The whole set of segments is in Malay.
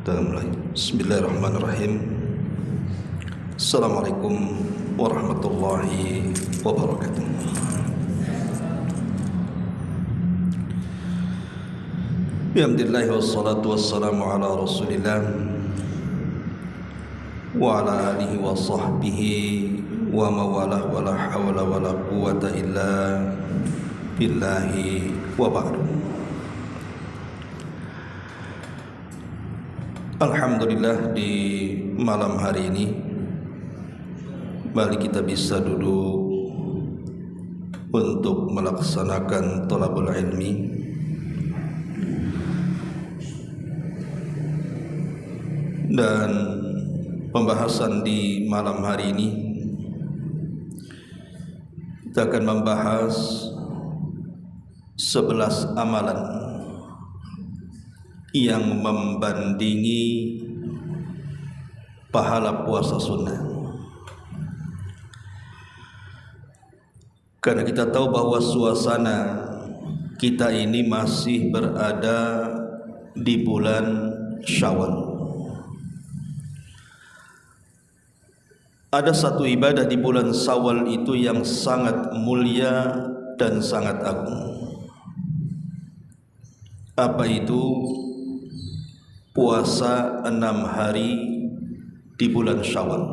Kita mulai. Bismillahirrahmanirrahim. Assalamualaikum warahmatullahi wabarakatuh. Alhamdulillah wassalatu wassalamu ala Rasulillah wa ala alihi wa sahbihi wa mawalah wa la hawla wa la quwwata illa billahi wa ba'du. Alhamdulillah, di malam hari ini mari kita bisa duduk untuk melaksanakan thalabul ilmi. Dan pembahasan di malam hari ini kita akan membahas 11 amalan yang membandingi pahala puasa sunnah. Karena kita tahu bahwa suasana kita ini masih berada di bulan Syawal. Ada satu ibadah di bulan Syawal itu yang sangat mulia dan sangat agung. Apa itu? Puasa 6 hari di bulan Syawal.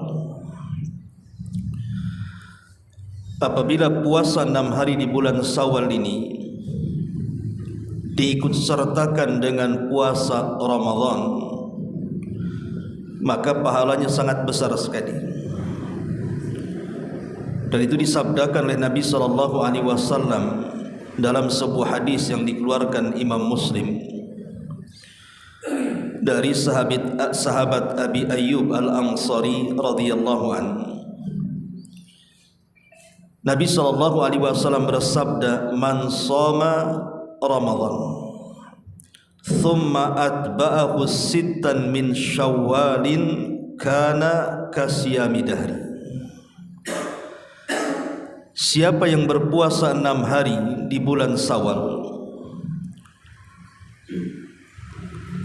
Apabila puasa 6 hari di bulan Syawal ini diikut sertakan dengan puasa Ramadan, maka pahalanya sangat besar sekali. Dan itu disabdakan oleh Nabi SAW dalam sebuah hadis yang dikeluarkan Imam Muslim dari sahabat Abi Ayyub Al-Ansari radhiyallahu anhu. Nabi SAW bersabda, "Man shoma Ramadan thumma atba'ahu sittan min Syawalin kana kasiyami dahri." Siapa yang berpuasa 6 hari di bulan Syawal,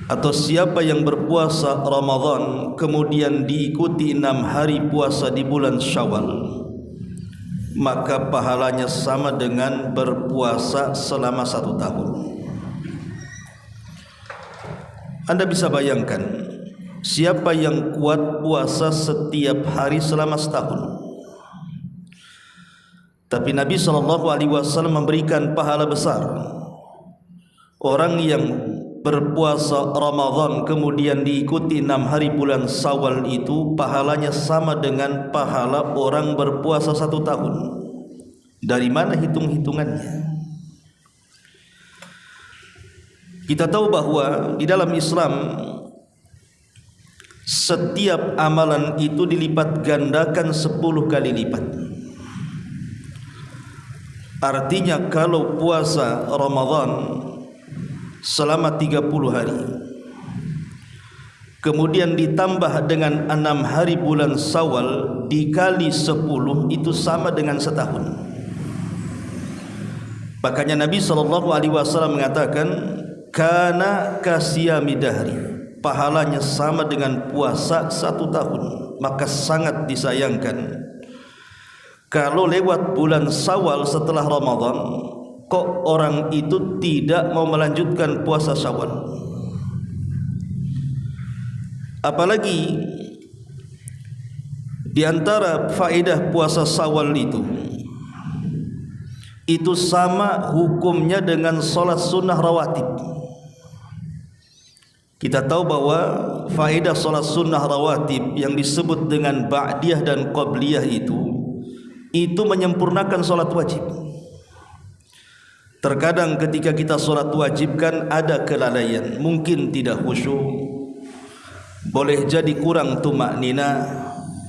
atau siapa yang berpuasa Ramadan kemudian diikuti 6 hari puasa di bulan Syawal, maka pahalanya sama dengan berpuasa selama 1 tahun. Anda bisa bayangkan, siapa yang kuat puasa setiap hari selama setahun? Tapi Nabi SAW memberikan pahala besar. Orang yang berpuasa Ramadan kemudian diikuti 6 hari bulan Syawal itu pahalanya sama dengan pahala orang berpuasa 1 tahun. Dari mana hitung-hitungannya? Kita tahu bahwa di dalam Islam setiap amalan itu dilipat gandakan 10 kali lipat. Artinya kalau puasa Ramadan selama 30 hari kemudian ditambah dengan 6 hari bulan Syawal dikali 10, itu sama dengan setahun. Makanya Nabi SAW mengatakan, "Kana kasiyami dahri," pahalanya sama dengan puasa 1 tahun. Maka sangat disayangkan kalau lewat bulan Syawal setelah Ramadan kok orang itu tidak mau melanjutkan puasa Syawal. Apalagi di antara faedah puasa Syawal itu sama hukumnya dengan sholat sunnah rawatib. Kita tahu bahwa faedah sholat sunnah rawatib yang disebut dengan ba'diyah dan qabliyah itu menyempurnakan sholat wajib. Terkadang ketika kita sholat wajib kan ada kelalaian, mungkin tidak khusyuk, boleh jadi kurang tumaknina,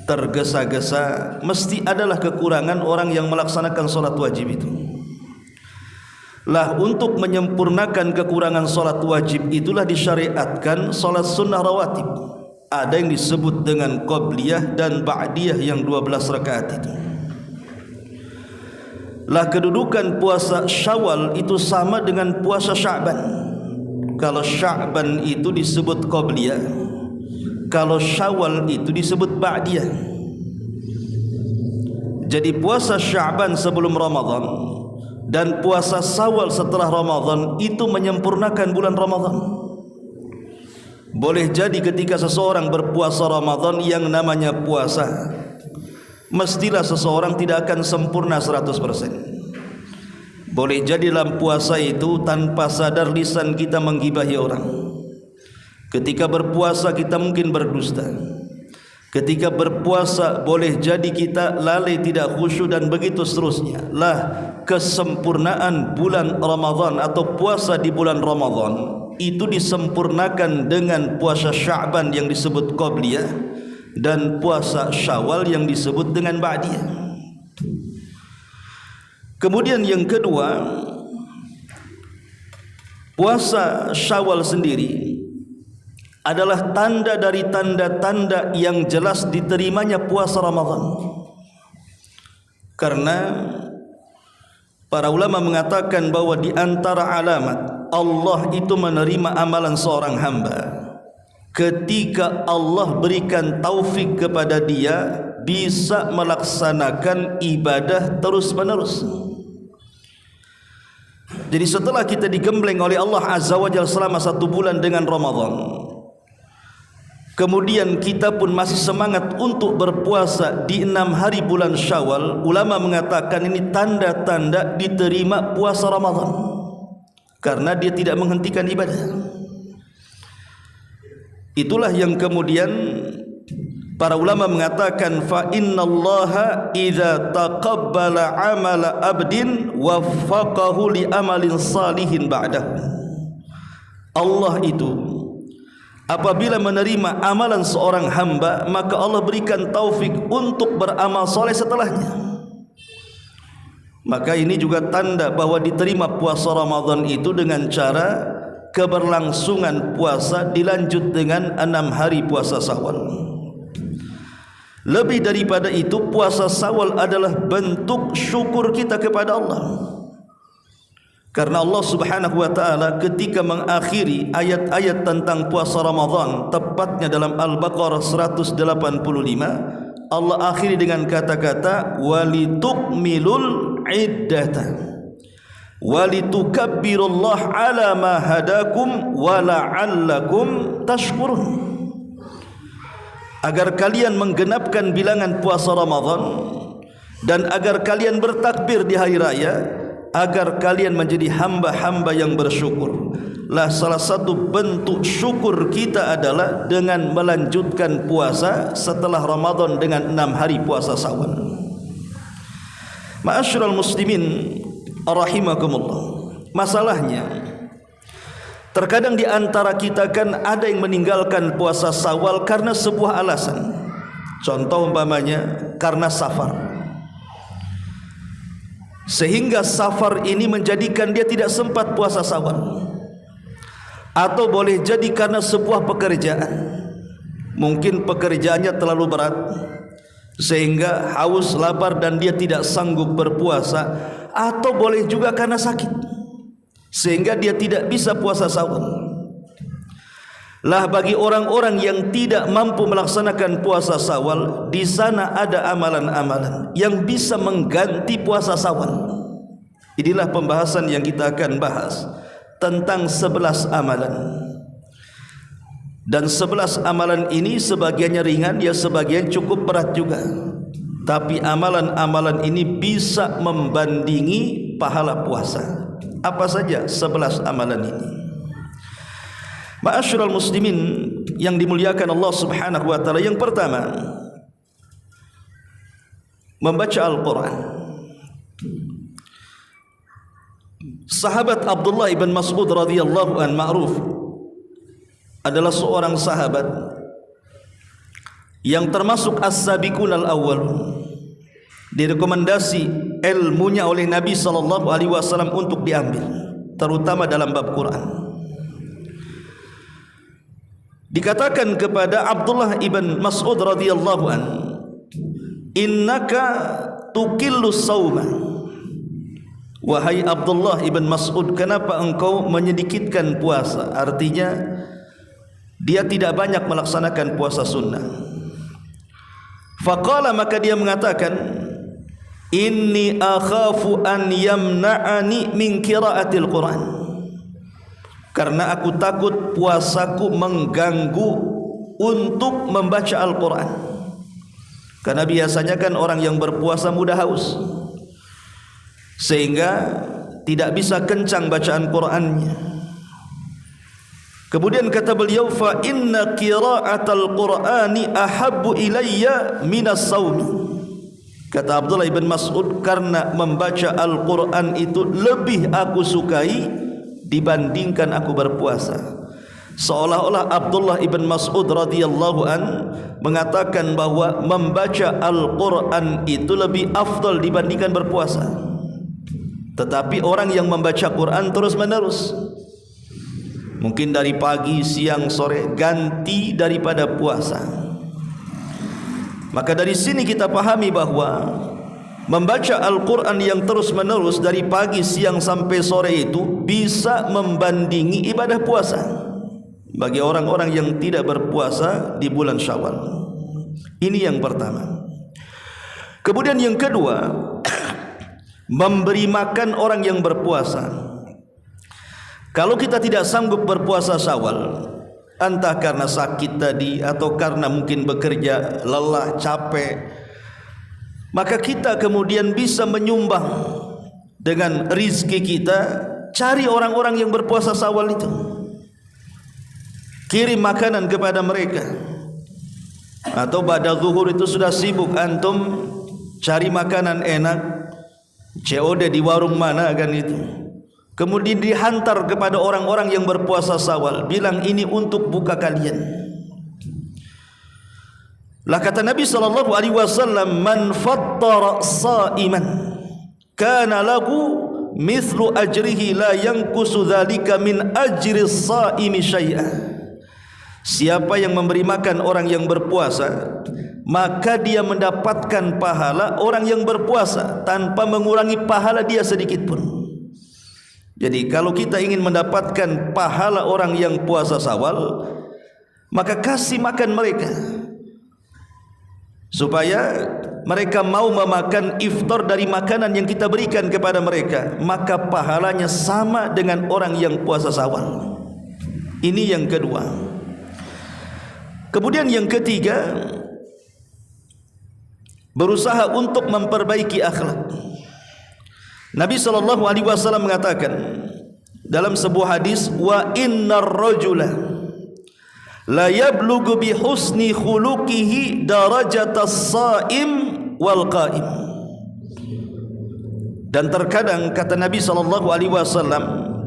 tergesa-gesa. Mesti adalah kekurangan orang yang melaksanakan sholat wajib itu. Lah, untuk menyempurnakan kekurangan sholat wajib itulah disyariatkan sholat sunnah rawatib. Ada yang disebut dengan qabliyah dan ba'diyah yang 12 rakaat itu. Lah, kedudukan puasa Syawal itu sama dengan puasa Sya'ban. Kalau Sya'ban itu disebut qabliyah, kalau Syawal itu disebut ba'diyah. Jadi puasa Sya'ban sebelum Ramadan dan puasa Syawal setelah Ramadan itu menyempurnakan bulan Ramadan. Boleh jadi ketika seseorang berpuasa Ramadan, yang namanya puasa, mestilah seseorang tidak akan sempurna 100%. Boleh jadi dalam puasa itu tanpa sadar lisan kita menggibahi orang. Ketika berpuasa kita mungkin berdusta. Ketika berpuasa boleh jadi kita lalai, tidak khusyuk, dan begitu seterusnya. Lah kesempurnaan bulan Ramadan atau puasa di bulan Ramadan itu disempurnakan dengan puasa Sya'ban yang disebut Qabliyah dan puasa Syawal yang disebut dengan Ba'diyah. Kemudian yang kedua, puasa Syawal sendiri adalah tanda dari tanda-tanda yang jelas diterimanya puasa Ramadan. Karena para ulama mengatakan bahwa di antara alamat Allah itu menerima amalan seorang hamba ketika Allah berikan taufik kepada dia bisa melaksanakan ibadah terus menerus. Jadi setelah kita digembleng oleh Allah Azza wa Jalla selama 1 bulan dengan Ramadan, kemudian kita pun masih semangat untuk berpuasa di 6 hari bulan Syawal, ulama mengatakan ini tanda-tanda diterima puasa Ramadan, karena dia tidak menghentikan ibadah. Itulah yang kemudian para ulama mengatakan fa innallaha idza taqabbala amala abdin waffaqahu li amalin salihin ba'dahu. Allah itu apabila menerima amalan seorang hamba, maka Allah berikan taufik untuk beramal soleh setelahnya. Maka ini juga tanda bahwa diterima puasa Ramadan itu dengan cara keberlangsungan puasa dilanjut dengan 6 hari puasa Syawal. Lebih daripada itu, puasa Syawal adalah bentuk syukur kita kepada Allah. Karena Allah Subhanahu wa taala ketika mengakhiri ayat-ayat tentang puasa Ramadan, tepatnya dalam Al-Baqarah 185, Allah akhiri dengan kata-kata walitukmilul iddata walitukabbirullaha ala ma hadakum wa la'allakum tashkurun. Agar kalian menggenapkan bilangan puasa Ramadan dan agar kalian bertakbir di hari raya, agar kalian menjadi hamba-hamba yang bersyukur. Lah salah satu bentuk syukur kita adalah dengan melanjutkan puasa setelah Ramadan dengan 6 hari puasa Syawal. Ma'asyiral muslimin rahimakumullah. Masalahnya terkadang di antara kita kan ada yang meninggalkan puasa Syawal karena sebuah alasan. Contoh umpamanya karena safar, sehingga safar ini menjadikan dia tidak sempat puasa Syawal. Atau boleh jadi karena sebuah pekerjaan, mungkin pekerjaannya terlalu berat sehingga haus, lapar, dan dia tidak sanggup berpuasa. Atau boleh juga karena sakit sehingga dia tidak bisa puasa Syawal. Lah bagi orang-orang yang tidak mampu melaksanakan puasa Syawal, di sana ada amalan-amalan yang bisa mengganti puasa Syawal. Inilah pembahasan yang kita akan bahas tentang 11 amalan. Dan 11 amalan ini sebagiannya ringan, ya sebagian cukup berat juga. Tapi amalan-amalan ini bisa membandingi pahala puasa. Apa saja 11 amalan ini? Ma'asyiral muslimin yang dimuliakan Allah Subhanahu wa taala, yang pertama membaca Al-Qur'an. Sahabat Abdullah ibn Mas'ud radhiyallahu an ma'ruf adalah seorang sahabat yang termasuk as-sabiqun al-awwal, direkomendasi ilmunya oleh Nabi sallallahu alaihi wasallam untuk diambil, terutama dalam bab Quran. Dikatakan kepada Abdullah ibn Mas'ud radhiyallahu an, innaka tuqillu sauma. Wahai Abdullah ibn Mas'ud, kenapa engkau menyedikitkan puasa? Artinya dia tidak banyak melaksanakan puasa sunnah. Faqala, maka dia mengatakan, inni akhafu an yamna'ani min qiraatil Quran, karena aku takut puasaku mengganggu untuk membaca Al-Quran. Karena biasanya kan orang yang berpuasa mudah haus, sehingga tidak bisa kencang bacaan Qurannya. Kemudian kata beliau, fa inna qira'atal Qur'ani ahabbu ilayya minas saumi. Kata Abdullah ibn Mas'ud, karena membaca Al-Quran itu lebih aku sukai dibandingkan aku berpuasa. Seolah-olah Abdullah ibn Mas'ud radhiyallahu an mengatakan bahwa membaca Al-Quran itu lebih afdal dibandingkan berpuasa. Tetapi orang yang membaca Quran terus menerus, mungkin dari pagi, siang, sore, ganti daripada puasa, maka dari sini kita pahami bahwa membaca Al-Quran yang terus menerus dari pagi, siang sampai sore itu bisa membandingi ibadah puasa bagi orang-orang yang tidak berpuasa di bulan Syawal. Ini yang pertama. Kemudian yang kedua, memberi makan orang yang berpuasa. Kalau kita tidak sanggup berpuasa Syawal, entah karena sakit tadi atau karena mungkin bekerja lelah, capek, maka kita kemudian bisa menyumbang dengan rizki kita, cari orang-orang yang berpuasa Syawal itu, kirim makanan kepada mereka. Atau pada zuhur itu sudah sibuk antum cari makanan enak, COD di warung mana kan itu, kemudian dihantar kepada orang-orang yang berpuasa Syawal, bilang ini untuk buka kalian. Lah kata Nabi sallallahu alaihi wasallam, man fattara sa'iman kana lahu mithlu ajrihi la yanqusu dzalika min ajri as-sa'imi syai'a. Siapa yang memberi makan orang yang berpuasa, maka dia mendapatkan pahala orang yang berpuasa tanpa mengurangi pahala dia sedikit pun. Jadi kalau kita ingin mendapatkan pahala orang yang puasa Syawal, maka kasih makan mereka, supaya mereka mau memakan iftar dari makanan yang kita berikan kepada mereka, maka pahalanya sama dengan orang yang puasa Syawal. Ini yang kedua. Kemudian yang ketiga, berusaha untuk memperbaiki akhlak. Nabi SAW mengatakan dalam sebuah hadis, wa innar rajula la yablughu bi husni khuluqihi darajatas shaim wal qaim. Dan terkadang kata Nabi SAW,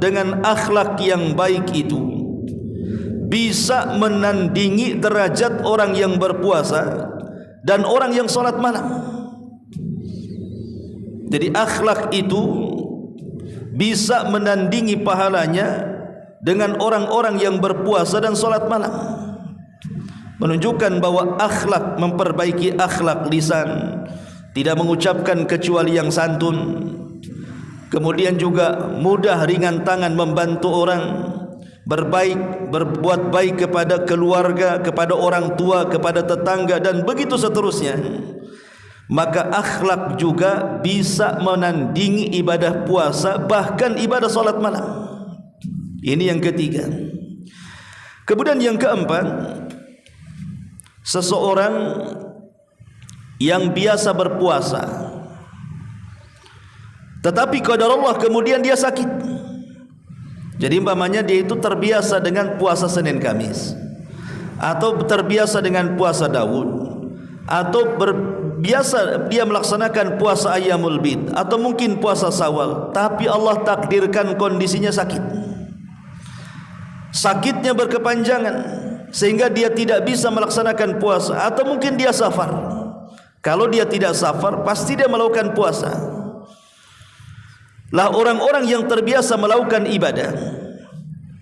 dengan akhlak yang baik itu bisa menandingi derajat orang yang berpuasa dan orang yang sholat malam. Jadi akhlak itu bisa menandingi pahalanya dengan orang-orang yang berpuasa dan sholat malam. Menunjukkan bahwa akhlak, memperbaiki akhlak lisan, tidak mengucapkan kecuali yang santun, kemudian juga mudah ringan tangan membantu orang, berbaik, berbuat baik kepada keluarga, kepada orang tua, kepada tetangga, dan begitu seterusnya. Maka akhlak juga bisa menandingi ibadah puasa, bahkan ibadah salat malam. Ini yang ketiga. Kemudian yang keempat, seseorang yang biasa berpuasa, tetapi qadarullah kemudian dia sakit. Jadi umpamanya dia itu terbiasa dengan puasa Senin Kamis, atau terbiasa dengan puasa Daud, atau biasa dia melaksanakan puasa Ayyamul Bid, atau mungkin puasa Syawal, tapi Allah takdirkan kondisinya sakit. Sakitnya berkepanjangan sehingga dia tidak bisa melaksanakan puasa, atau mungkin dia safar. Kalau dia tidak safar, pasti dia melakukan puasa. Lah orang-orang yang terbiasa melakukan ibadah,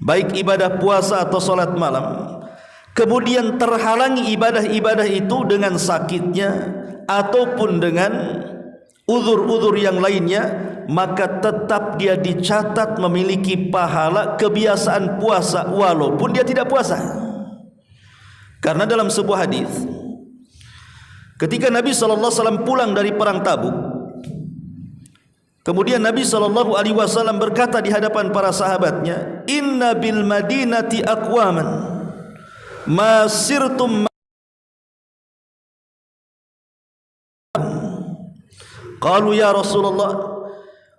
baik ibadah puasa atau salat malam, kemudian terhalangi ibadah-ibadah itu dengan sakitnya ataupun dengan uzur-uzur yang lainnya, maka tetap dia dicatat memiliki pahala kebiasaan puasa walaupun dia tidak puasa. Karena dalam sebuah hadis, ketika Nabi SAW pulang dari perang Tabuk, kemudian Nabi SAW berkata di hadapan para sahabatnya, "Inna bil madinati aqwaman ma sirtum." Qalu ya Rasulullah,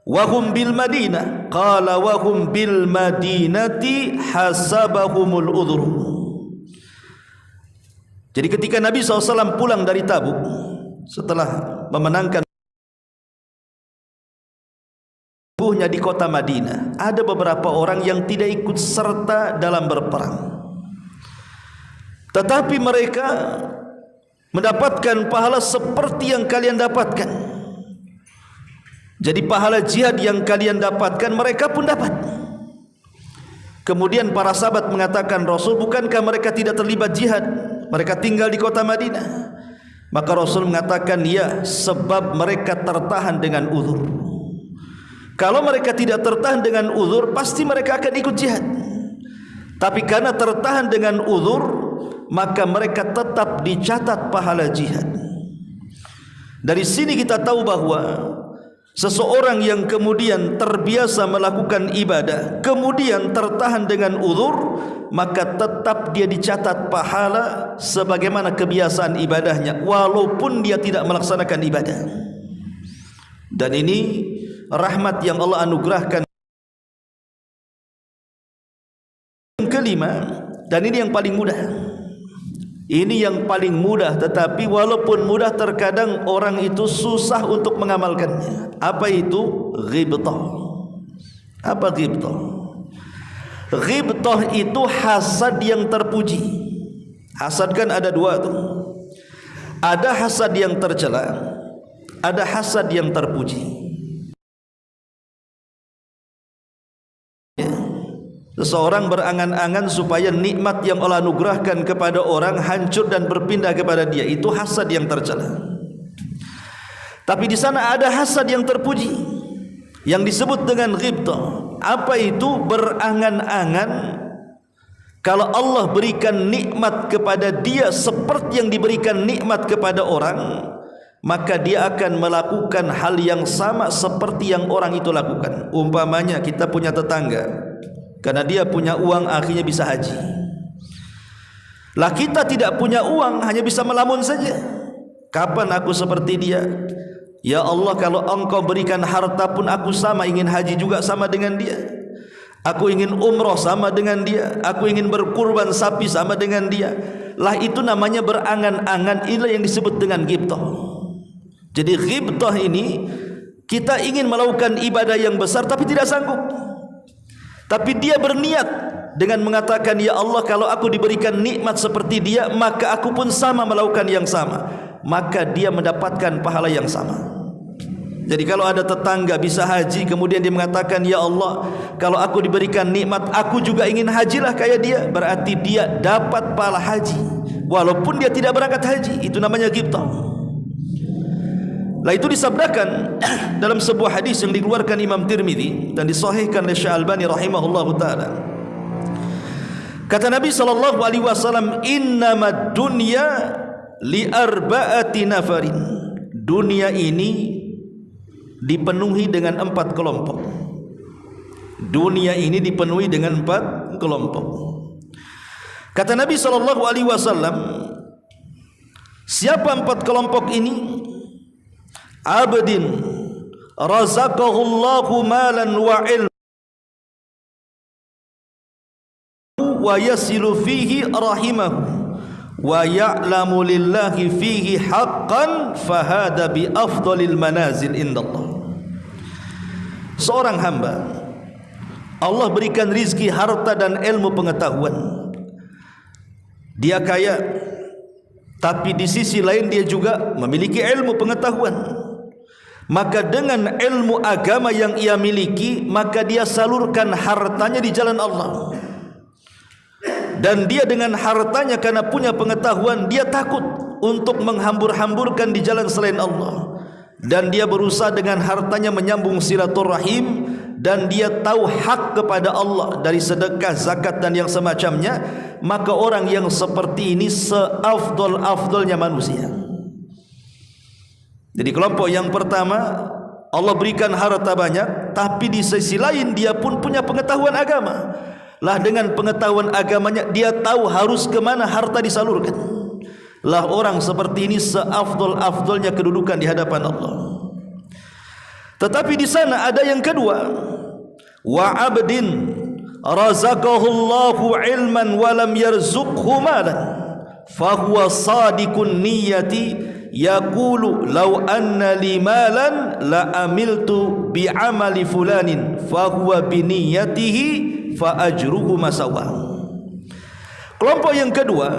wa hum bil Madinah. Qala wa hum bil Madinati hasabahumul udhur. Jadi ketika Nabi SAW pulang dari Tabuk setelah memenangkan tubuhnya di kota Madinah, ada beberapa orang yang tidak ikut serta dalam berperang, tetapi mereka mendapatkan pahala seperti yang kalian dapatkan. Jadi pahala jihad yang kalian dapatkan mereka pun dapat. Kemudian para sahabat mengatakan, Rasul, bukankah mereka tidak terlibat jihad? Mereka tinggal di kota Madinah. Maka Rasul mengatakan, ya, sebab mereka tertahan dengan uzur. Kalau mereka tidak tertahan dengan uzur, pasti mereka akan ikut jihad. Tapi karena tertahan dengan uzur, maka mereka tetap dicatat pahala jihad. Dari sini kita tahu bahwa seseorang yang kemudian terbiasa melakukan ibadah, kemudian tertahan dengan uzur, maka tetap dia dicatat pahala sebagaimana kebiasaan ibadahnya, walaupun dia tidak melaksanakan ibadah. Dan ini rahmat yang Allah anugerahkan. Yang kelima, dan ini yang paling mudah. Ini yang paling mudah, tetapi walaupun mudah terkadang orang itu susah untuk mengamalkannya. Apa itu? Ghibtah. Apa ghibtah? Ghibtah itu hasad yang terpuji. Hasad kan ada dua tuh. Ada hasad yang tercela, ada hasad yang terpuji. Seseorang berangan-angan supaya nikmat yang Allah anugerahkan kepada orang hancur dan berpindah kepada dia. Itu hasad yang tercela. Tapi di sana ada hasad yang terpuji, yang disebut dengan ghibtah. Apa itu? Berangan-angan kalau Allah berikan nikmat kepada dia seperti yang diberikan nikmat kepada orang, maka dia akan melakukan hal yang sama seperti yang orang itu lakukan. Umpamanya kita punya tetangga, karena dia punya uang akhirnya bisa haji. Lah kita tidak punya uang, hanya bisa melamun saja. Kapan aku seperti dia? Ya Allah, kalau engkau berikan harta pun aku sama, ingin haji juga sama dengan dia. Aku ingin umroh sama dengan dia. Aku ingin berkurban sapi sama dengan dia. Lah itu namanya berangan-angan. Inilah yang disebut dengan ghibtah. Jadi ghibtah ini, kita ingin melakukan ibadah yang besar tapi tidak sanggup. Tapi dia berniat dengan mengatakan, ya Allah, kalau aku diberikan nikmat seperti dia, maka aku pun sama melakukan yang sama. Maka dia mendapatkan pahala yang sama. Jadi kalau ada tetangga bisa haji, kemudian dia mengatakan, ya Allah, kalau aku diberikan nikmat, aku juga ingin hajilah kayak dia, berarti dia dapat pahala haji walaupun dia tidak berangkat haji. Itu namanya ghibtah. Lah itu disabdakan dalam sebuah hadis yang dikeluarkan Imam Tirmidzi dan disahihkan oleh Syekh Albani rahimahullahu taala. Kata Nabi sallallahu alaihi wasallam, "Innamad dunya li arba'ati nafarin." Dunia ini dipenuhi dengan 4 kelompok. Dunia ini dipenuhi dengan 4 kelompok. Kata Nabi sallallahu alaihi wasallam, siapa 4 kelompok ini? Abdin razaqahullahu malan wa ilm wa yasilu fihi rahimahu wa ya'lamu lillahi fihi haqqan fahada bi afdalil manazil indallah. Seorang hamba Allah berikan rizki, harta dan ilmu pengetahuan. Dia kaya, tapi di sisi lain dia juga memiliki ilmu pengetahuan. Maka dengan ilmu agama yang ia miliki, maka dia salurkan hartanya di jalan Allah. Dan dia dengan hartanya karena punya pengetahuan, dia takut untuk menghambur-hamburkan di jalan selain Allah. dan dia berusaha dengan hartanya menyambung silaturahim, dan dia tahu hak kepada Allah dari sedekah, zakat dan yang semacamnya, maka orang yang seperti ini seafdol-afdolnya manusia. Jadi kelompok yang pertama, Allah berikan harta banyak, tapi di sisi lain dia pun punya pengetahuan agama. Lah dengan pengetahuan agamanya dia tahu harus kemana harta disalurkan. Lah orang seperti ini seafdol-afdolnya kedudukan di hadapan Allah. Tetapi di sana ada yang kedua, wa abdin razaqahullahu ilman wa lam yarzuqhu malan fahuwa sadiqun niyyati yaqulu law anna li malan la amiltu bi amali fulanin fahuwa bi niyyatihi fa ajruhu masawa. Kelompok yang kedua,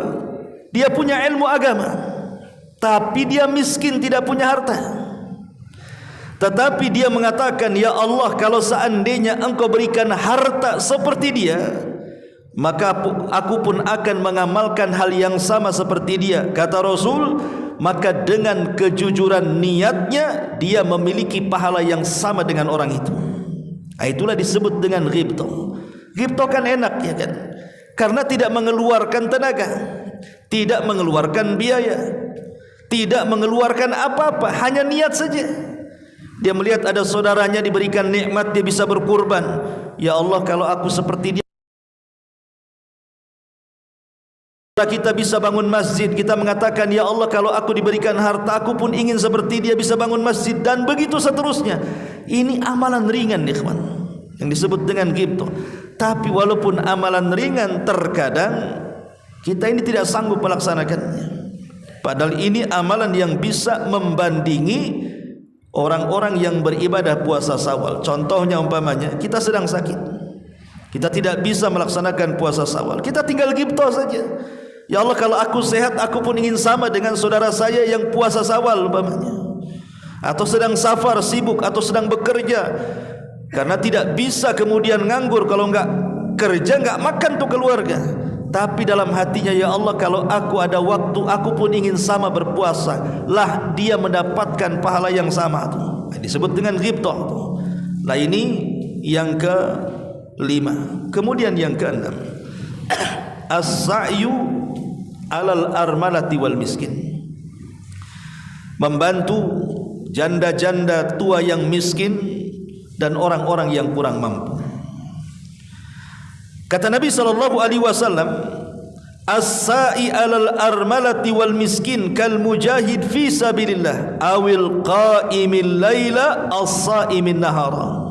dia punya ilmu agama tapi dia miskin, tidak punya harta, tetapi dia mengatakan, ya Allah, kalau seandainya engkau berikan harta seperti dia, maka aku pun akan mengamalkan hal yang sama seperti dia. Kata Rasul, maka dengan kejujuran niatnya dia memiliki pahala yang sama dengan orang itu. Itulah disebut dengan ghibtoh. Ghibtoh kan enak, ya kan? Karena tidak mengeluarkan tenaga, tidak mengeluarkan biaya, tidak mengeluarkan apa-apa, hanya niat saja. Dia melihat ada saudaranya diberikan nikmat, dia bisa berkurban. Ya Allah, kalau aku seperti dia, kita bisa bangun masjid. Kita mengatakan, ya Allah, kalau aku diberikan harta, aku pun ingin seperti dia bisa bangun masjid, dan begitu seterusnya. Ini amalan ringan, ikhwan, yang disebut dengan ghibtoh. Tapi walaupun amalan ringan, terkadang kita ini tidak sanggup melaksanakannya. Padahal ini amalan yang bisa membandingi orang-orang yang beribadah puasa Syawal. Contohnya umpamanya kita sedang sakit, kita tidak bisa melaksanakan puasa Syawal, kita tinggal ghibtoh saja. Ya Allah, kalau aku sehat, aku pun ingin sama dengan saudara saya yang puasa Syawal umpamanya. Atau sedang safar, sibuk, atau sedang bekerja, karena tidak bisa kemudian nganggur. Kalau enggak kerja, enggak makan tuh keluarga. Tapi dalam hatinya, ya Allah, kalau aku ada waktu, aku pun ingin sama berpuasa. Lah dia mendapatkan pahala yang sama tuh. Disebut dengan ghibtoh tuh. Nah ini yang ke-5. Kemudian yang ke-6, as-sa'yu alal armalati wal miskin. Membantu janda-janda tua yang miskin dan orang-orang yang kurang mampu. Kata Nabi SAW, as-sa'i alal armalati wal miskin kal mujahid fi sabilillah awil qa'imil laila as-sa'imin nahara.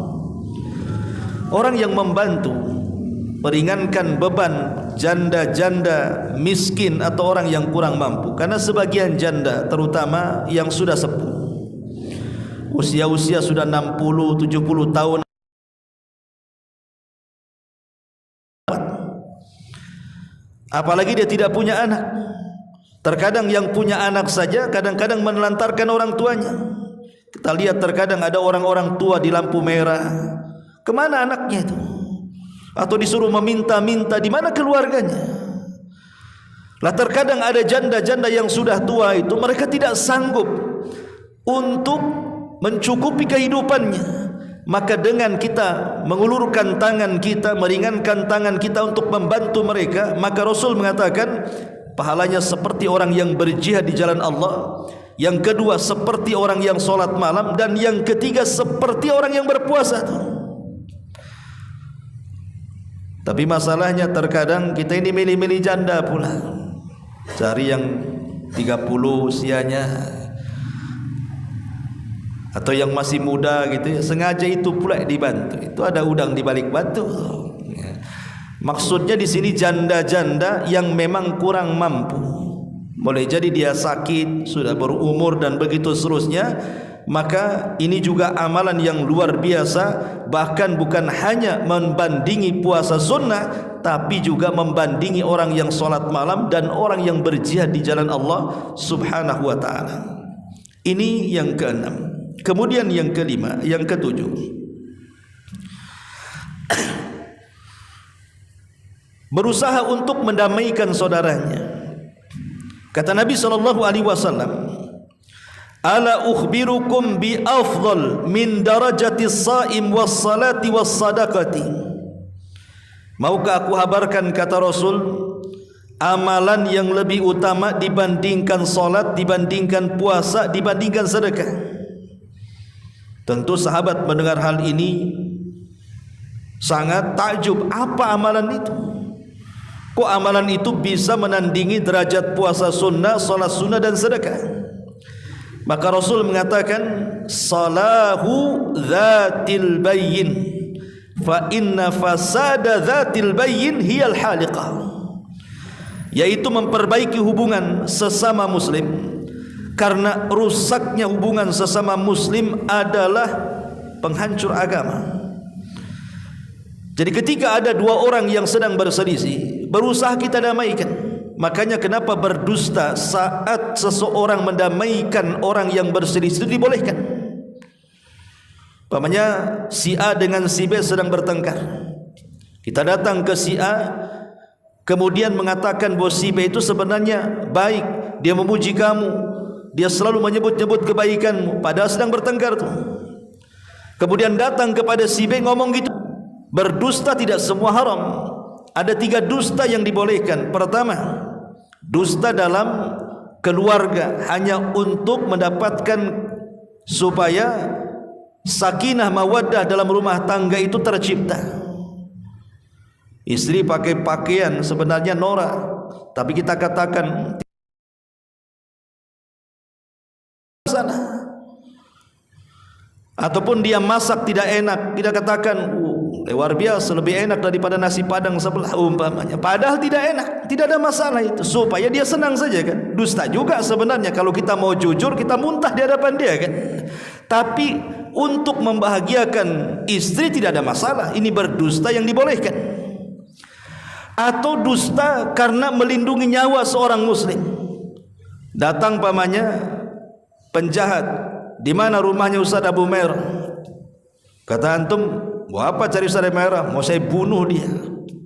Orang yang membantu meringankan beban janda-janda miskin atau orang yang kurang mampu. Karena sebagian janda, terutama yang sudah sepuh, usia-usia sudah 60-70 tahun, apalagi dia tidak punya anak. Terkadang yang punya anak saja kadang-kadang menelantarkan orang tuanya. Kita lihat terkadang ada orang-orang tua di lampu merah, kemana anaknya itu? Atau disuruh meminta-minta, di mana keluarganya? Lah terkadang ada janda-janda yang sudah tua itu, mereka tidak sanggup untuk mencukupi kehidupannya. Maka dengan kita mengulurkan tangan kita, meringankan tangan kita untuk membantu mereka, maka Rasul mengatakan pahalanya seperti orang yang berjihad di jalan Allah. Yang kedua seperti orang yang sholat malam, dan yang ketiga seperti orang yang berpuasa. Tapi masalahnya terkadang kita ini milih-milih janda pula, cari yang 30 usianya, atau yang masih muda gitu ya, sengaja itu pula dibantu. Itu ada udang di balik batu. Maksudnya di sini janda-janda yang memang kurang mampu. Boleh jadi dia sakit, sudah berumur dan begitu seterusnya. Maka ini juga amalan yang luar biasa. Bahkan bukan hanya membandingi puasa sunnah, tapi juga membandingi orang yang sholat malam dan orang yang berjihad di jalan Allah subhanahu wa ta'ala. Ini yang ke-6. Kemudian yang ke-5, yang ke-7, berusaha untuk mendamaikan saudaranya. Kata Nabi SAW, ala ukhbirukum bi afdal min darajati shaim was salati was sadaqati. Maukah aku habarkan, kata Rasul, amalan yang lebih utama dibandingkan salat, dibandingkan puasa, dibandingkan sedekah. Tentu sahabat mendengar hal ini sangat takjub. Apa amalan itu? Kok amalan itu bisa menandingi derajat puasa sunnah, salat sunnah dan sedekah? Maka Rasul mengatakan, salahu dzatil bayyin fa inna fasada dzatil bayyin hiyal haliqah, yaitu memperbaiki hubungan sesama muslim, karena rusaknya hubungan sesama muslim adalah penghancur agama. Jadi ketika ada dua orang yang sedang berselisih, berusaha kita damaikan. Makanya kenapa berdusta saat seseorang mendamaikan orang yang berselisih itu dibolehkan. Umpamanya si A dengan si B sedang bertengkar, kita datang ke si A, kemudian mengatakan bahwa si B itu sebenarnya baik, dia memuji kamu, dia selalu menyebut-nyebut kebaikanmu, padahal sedang bertengkar tuh. Kemudian datang kepada si B ngomong gitu. Berdusta tidak semua haram. Ada 3 dusta yang dibolehkan. Pertama, dusta dalam keluarga, hanya untuk mendapatkan supaya sakinah mawaddah dalam rumah tangga itu tercipta. Istri pakai pakaian sebenarnya norak, tapi kita katakan sana. Ataupun dia masak tidak enak, kita katakan luar biasa, lebih enak daripada nasi padang sebelah umpamanya. Padahal tidak enak, tidak ada masalah itu, supaya dia senang saja kan. Dusta juga sebenarnya, kalau kita mau jujur, kita muntah di hadapan dia kan. Tapi untuk membahagiakan istri tidak ada masalah. Ini berdusta yang dibolehkan. Atau dusta karena melindungi nyawa seorang muslim. Datang pamannya penjahat, di mana rumahnya Ustaz Abu Merah? Kata antum, mau apa cari Ustaz Abu Merah? Mau saya bunuh dia.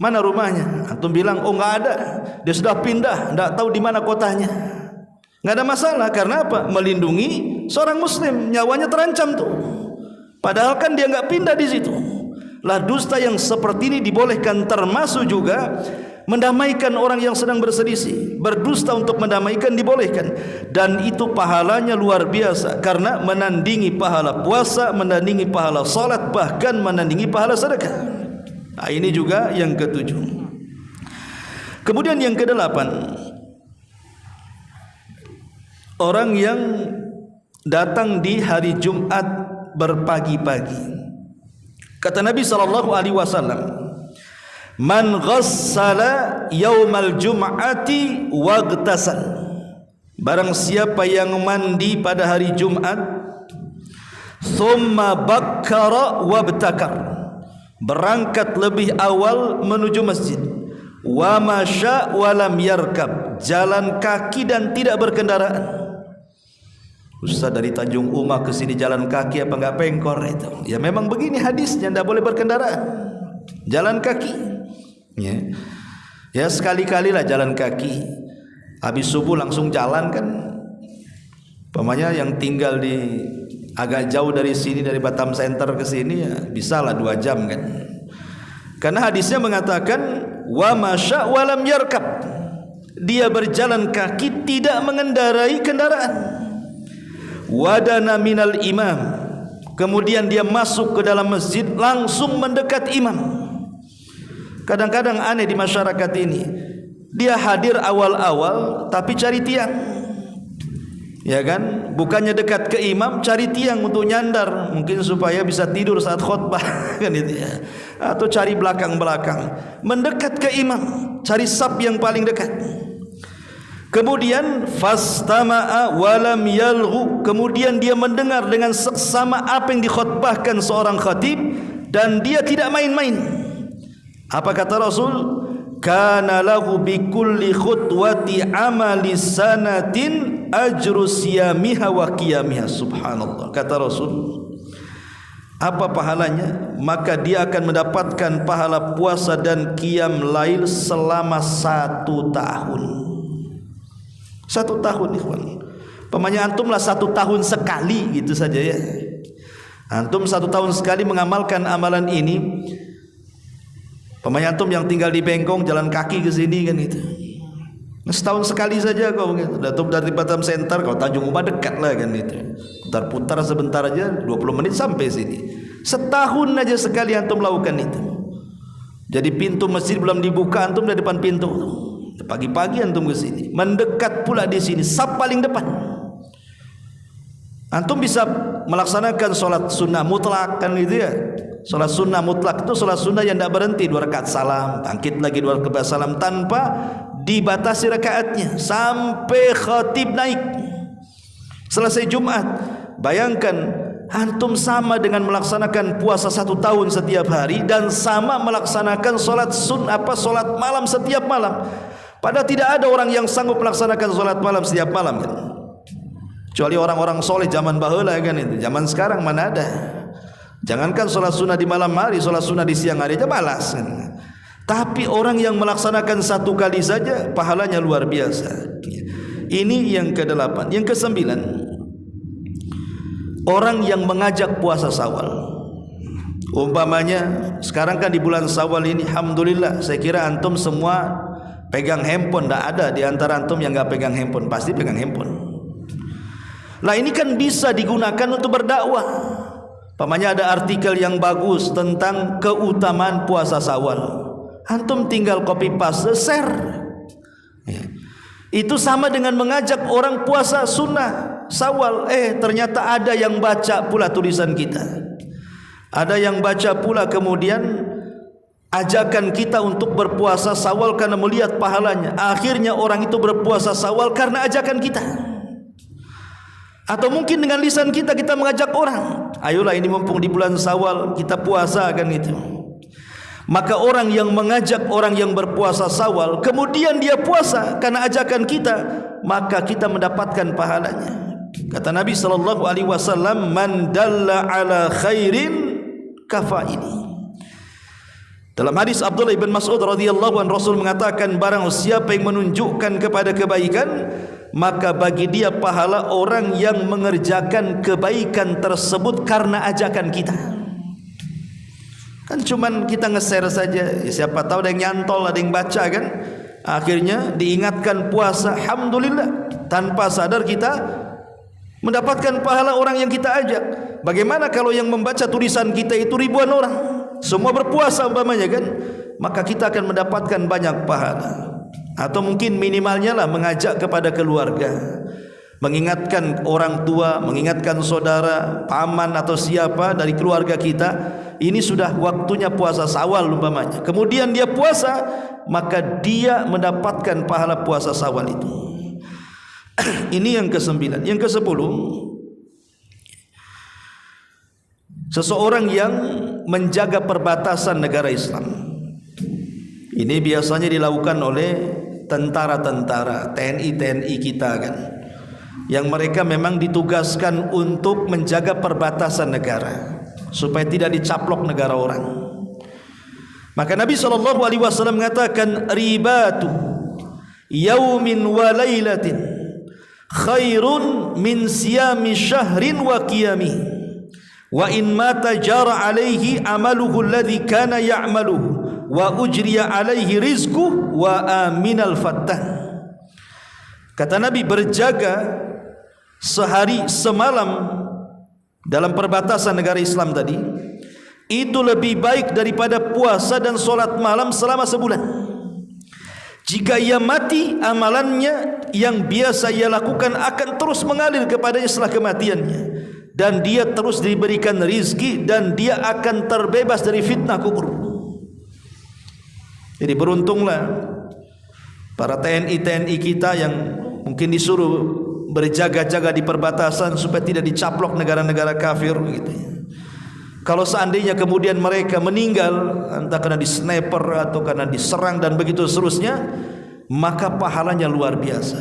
Mana rumahnya? Antum bilang, oh nggak ada, dia sudah pindah, nggak tahu di mana kotanya. Nggak ada masalah, karena apa? Melindungi seorang muslim, nyawanya terancam tuh. Padahal kan dia nggak pindah di situ. Lah dusta yang seperti ini dibolehkan, termasuk juga mendamaikan orang yang sedang berselisih. Berdusta untuk mendamaikan dibolehkan, dan itu pahalanya luar biasa, karena menandingi pahala puasa, menandingi pahala salat, bahkan menandingi pahala sedekah. Nah, ini juga yang ke-7. Kemudian yang ke-8, orang yang datang di hari Jumat berpagi-pagi. Kata Nabi SAW, man ghassala yaumal jum'ati waghtasal, barang siapa yang mandi pada hari Jumat, thumma bakkara wabtakar, berangkat lebih awal menuju masjid, wa masya walam yarkab, jalan kaki dan tidak berkendaraan. Ustaz, dari Tanjung Umah ke sini jalan kaki apa enggak pengkor itu? Ya memang begini hadisnya, enggak boleh berkendaraan, jalan kaki. Ya sekali-kali lah jalan kaki. Habis subuh langsung jalan kan. Pemanya yang tinggal di agak jauh dari sini, dari Batam Center ke sini, ya bisa lah 2 jam kan. Karena hadisnya mengatakan wa masya walam yarkab, dia berjalan kaki tidak mengendarai kendaraan. Wadana minal imam, kemudian dia masuk ke dalam masjid langsung mendekat imam. Kadang-kadang aneh di masyarakat ini, dia hadir awal-awal tapi cari tiang, ya kan? Bukannya dekat ke imam, cari tiang untuk nyandar, mungkin supaya bisa tidur saat khutbah kan itu ya. Atau cari belakang-belakang, mendekat ke imam, cari saf yang paling dekat. Kemudian fastama'a walam yalghu, kemudian dia mendengar dengan seksama apa yang dikhutbahkan seorang khatib, dan dia tidak main-main. Apa kata Rasul? Kana lahu bi kulli khutwati amali sanatin ajru siyamiha wa qiyamiha. Subhanallah. Kata Rasul, apa pahalanya? Maka dia akan mendapatkan pahala puasa dan qiyam lail selama 1 tahun. 1 tahun, ikhwan. Pemanya antumlah 1 tahun sekali gitu saja ya. Antum 1 tahun sekali mengamalkan amalan ini. Pemanya antum yang tinggal di Bengkong jalan kaki ke sini kan gitu. Setahun sekali saja kau gitu. Datuk dari Batam Center kau Tanjung Uba dekat lah kan gitu. Putar-putar sebentar aja 20 menit sampai sini. Setahun aja sekali antum lakukan itu. Jadi pintu masjid belum dibuka antum dari depan pintu. Pagi-pagi antum ke sini. Mendekat pula di sini saf paling depan. Antum bisa melaksanakan solat sunnah mutlak kan gitu ya. Solat sunnah mutlak itu solat sunnah yang tidak berhenti 2 rakaat salam, bangkit lagi 2 rakaat salam tanpa dibatasi rakaatnya sampai khatib naik. Selesai Jumat, bayangkan antum sama dengan melaksanakan puasa 1 tahun setiap hari dan sama melaksanakan solat solat malam setiap malam. Padahal tidak ada orang yang sanggup melaksanakan solat malam setiap malam kan. Kecuali orang-orang soleh zaman baheula kan itu. Zaman sekarang mana ada. Jangankan solat sunnah di malam hari, solat sunnah di siang hari aja malas kan. Tapi orang yang melaksanakan 1 kali saja pahalanya luar biasa. Ini yang ke-8. Yang ke-9, orang yang mengajak puasa Syawal. Umpamanya sekarang kan di bulan Syawal ini, alhamdulillah saya kira antum semua pegang handphone. Tak ada di antara antum yang enggak pegang handphone, pasti pegang handphone. Lah ini kan bisa digunakan untuk berdakwah. Pamannya ada artikel yang bagus tentang keutamaan puasa Syawal. Antum tinggal copy paste share. Ya. Itu sama dengan mengajak orang puasa sunnah Syawal. Ternyata ada yang baca pula tulisan kita. Ada yang baca pula kemudian ajakan kita untuk berpuasa Syawal karena melihat pahalanya. Akhirnya orang itu berpuasa Syawal karena ajakan kita. Atau mungkin dengan lisan kita mengajak orang, ayolah ini mumpung di bulan Syawal kita puasa kan itu. Maka orang yang mengajak orang yang berpuasa Syawal kemudian dia puasa karena ajakan kita, maka kita mendapatkan pahalanya. Kata Nabi SAW, man dalla ala khairin kafaini. Dalam hadis Abdullah bin Mas'ud radhiyallahu anhu, Rasul mengatakan, barang siapa yang menunjukkan kepada kebaikan, maka bagi dia pahala orang yang mengerjakan kebaikan tersebut karena ajakan kita. Kan cuman kita nge-share saja, siapa tahu ada yang nyantol, ada yang baca kan. Akhirnya diingatkan puasa, alhamdulillah, tanpa sadar kita mendapatkan pahala orang yang kita ajak. Bagaimana kalau yang membaca tulisan kita itu ribuan orang, semua berpuasa umpamanya kan, maka kita akan mendapatkan banyak pahala. Atau mungkin minimalnya lah mengajak kepada keluarga, mengingatkan orang tua, mengingatkan saudara, paman atau siapa dari keluarga kita, ini sudah waktunya puasa Syawal umpamanya. Kemudian dia puasa, maka dia mendapatkan pahala puasa Syawal itu. Ini yang ke-9. Yang ke-10, seseorang yang menjaga perbatasan negara Islam. Ini biasanya dilakukan oleh tentara-tentara, TNI kita kan, yang mereka memang ditugaskan untuk menjaga perbatasan negara supaya tidak dicaplok negara orang. Maka Nabi SAW mengatakan, ribatu yaumin wa lailatin khairun min siyami syahrin wa qiyami wa in mata jara alaihi amaluhu alladhi kana ya'maluhu wa ujriya alaihi rizquh wa aminal fattan. Kata Nabi, berjaga sehari semalam dalam perbatasan negara Islam tadi itu lebih baik daripada puasa dan solat malam selama sebulan. Jika ia mati, amalannya yang biasa ia lakukan akan terus mengalir kepadanya setelah kematiannya, dan dia terus diberikan rizki, dan dia akan terbebas dari fitnah kubur. Jadi beruntunglah para TNI kita yang mungkin disuruh berjaga-jaga di perbatasan supaya tidak dicaplok negara-negara kafir gitu ya. Kalau seandainya kemudian mereka meninggal entah karena disniper atau karena diserang dan begitu seterusnya, maka pahalanya luar biasa.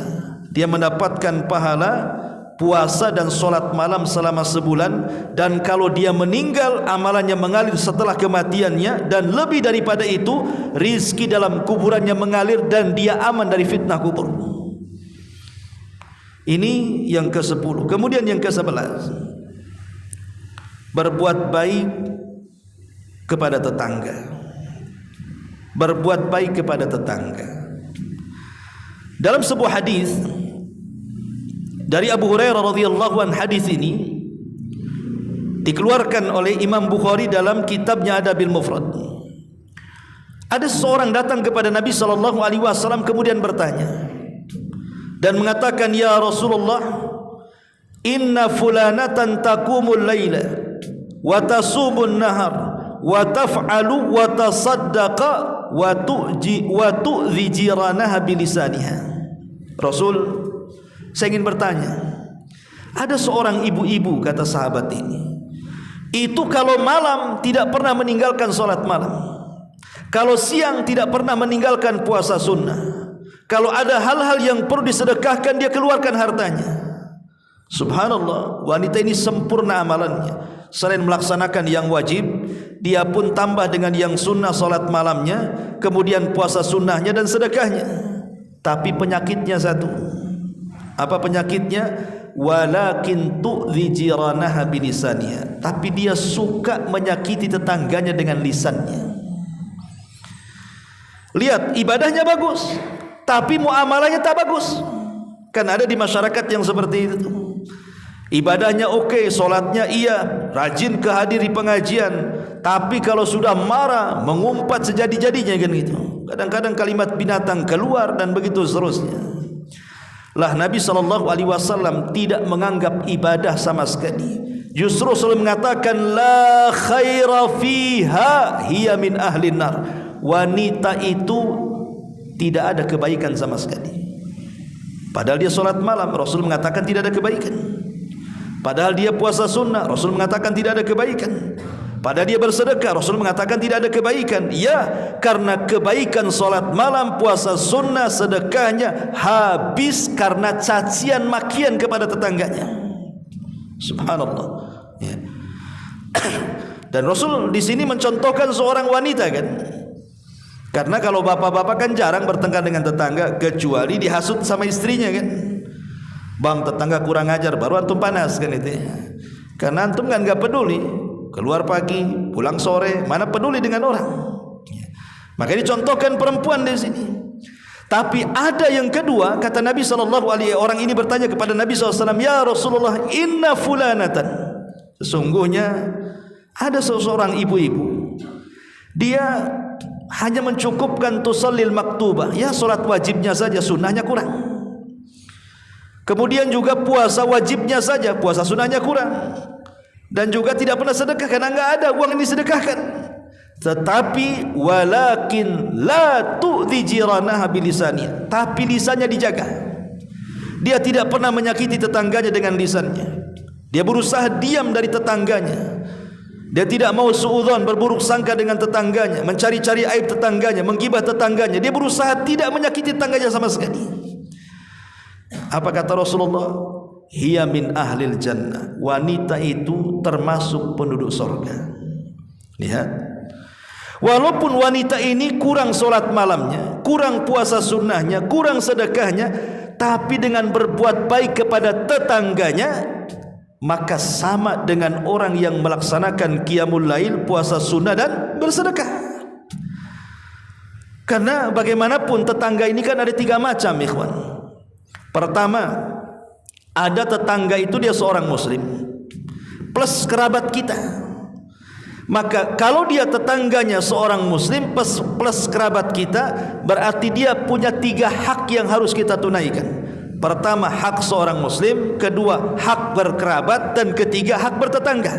Dia mendapatkan pahala puasa dan solat malam selama sebulan, dan kalau dia meninggal amalannya mengalir setelah kematiannya, dan lebih daripada itu rizki dalam kuburannya mengalir dan dia aman dari fitnah kubur. Ini yang ke-10. Kemudian yang ke-11, berbuat baik kepada tetangga. Berbuat baik kepada tetangga. Dalam sebuah hadis dari Abu Hurairah radhiyallahu anhu, hadis ini dikeluarkan oleh Imam Bukhari dalam kitabnya Adabil Mufrad. Ada seorang datang kepada Nabi sallallahu alaihi wasallam kemudian bertanya dan mengatakan, "Ya Rasulullah, inna fulanatan taqumul laila wa tasumun nahar wa taf'alu wa tasaddaqa wa tu'zi jiranaha bilisaniha." Rasul, saya ingin bertanya, ada seorang ibu-ibu, kata sahabat ini, itu kalau malam tidak pernah meninggalkan sholat malam, kalau siang tidak pernah meninggalkan puasa sunnah, kalau ada hal-hal yang perlu disedekahkan dia keluarkan hartanya. Subhanallah, wanita ini sempurna amalannya. Selain melaksanakan yang wajib, dia pun tambah dengan yang sunnah, salat malamnya, kemudian puasa sunnahnya dan sedekahnya. Tapi penyakitnya satu. Apa penyakitnya? Walakin tu'dhi jiranaha bilisaniha. Tapi dia suka menyakiti tetangganya dengan lisannya. Lihat, ibadahnya bagus, tapi muamalahnya tak bagus. Kan ada di masyarakat yang seperti itu. Ibadahnya oke, solatnya iya, rajin kehadiri pengajian, tapi kalau sudah marah, mengumpat sejadi-jadinya kan gitu. Kadang-kadang kalimat binatang keluar dan begitu seterusnya. Lah Nabi SAW tidak menganggap ibadah sama sekali. Justru selalu mengatakan, la khaira fiha hiya min ahlin nar. Wanita itu tidak ada kebaikan sama sekali. Padahal dia solat malam, Rasul mengatakan tidak ada kebaikan. Padahal dia puasa sunnah, Rasul mengatakan tidak ada kebaikan. Padahal dia bersedekah, Rasul mengatakan tidak ada kebaikan. Ya, karena kebaikan solat malam, puasa sunnah, sedekahnya habis karena cacian makian kepada tetangganya. Subhanallah. Ya. Dan Rasul di sini mencontohkan seorang wanita kan. Karena kalau bapak-bapak kan jarang bertengkar dengan tetangga, kecuali dihasut sama istrinya kan. Bang, tetangga kurang ajar, baru antum panas kan itu. Karena antum kan gak peduli, keluar pagi, pulang sore, mana peduli dengan orang. Maka dicontohkan perempuan di sini. Tapi ada yang kedua, kata Nabi SAW, orang ini bertanya kepada Nabi SAW, "Ya Rasulullah, inna fulanatan." Sesungguhnya ada seseorang ibu-ibu, dia hanya mencukupkan tusallil maktubah, ya solat wajibnya saja, sunnahnya kurang. Kemudian juga puasa wajibnya saja, puasa sunnahnya kurang. Dan juga tidak pernah sedekah karena enggak ada uang yang disedekahkan. Tetapi walakin la tu'dhi jiranaha bilisaniha, tapi lisannya dijaga. Dia tidak pernah menyakiti tetangganya dengan lisannya. Dia berusaha diam dari tetangganya. Dia tidak mau suudzon, berburuk sangka dengan tetangganya, mencari-cari aib tetangganya, menggibah tetangganya. Dia berusaha tidak menyakiti tetangganya sama sekali. Apa kata Rasulullah? Hiya min ahlil jannah. Wanita itu termasuk penduduk surga. Lihat. Walaupun wanita ini kurang solat malamnya, kurang puasa sunnahnya, kurang sedekahnya, tapi dengan berbuat baik kepada tetangganya, maka sama dengan orang yang melaksanakan qiyamul lail, puasa sunnah dan bersedekah. Karena bagaimanapun tetangga ini kan ada 3 macam, ikhwan. Pertama, ada tetangga itu dia seorang muslim plus kerabat kita. Maka kalau dia tetangganya seorang muslim plus kerabat kita, berarti dia punya 3 hak yang harus kita tunaikan. Pertama, hak seorang muslim, kedua, hak berkerabat, dan ketiga, hak bertetangga.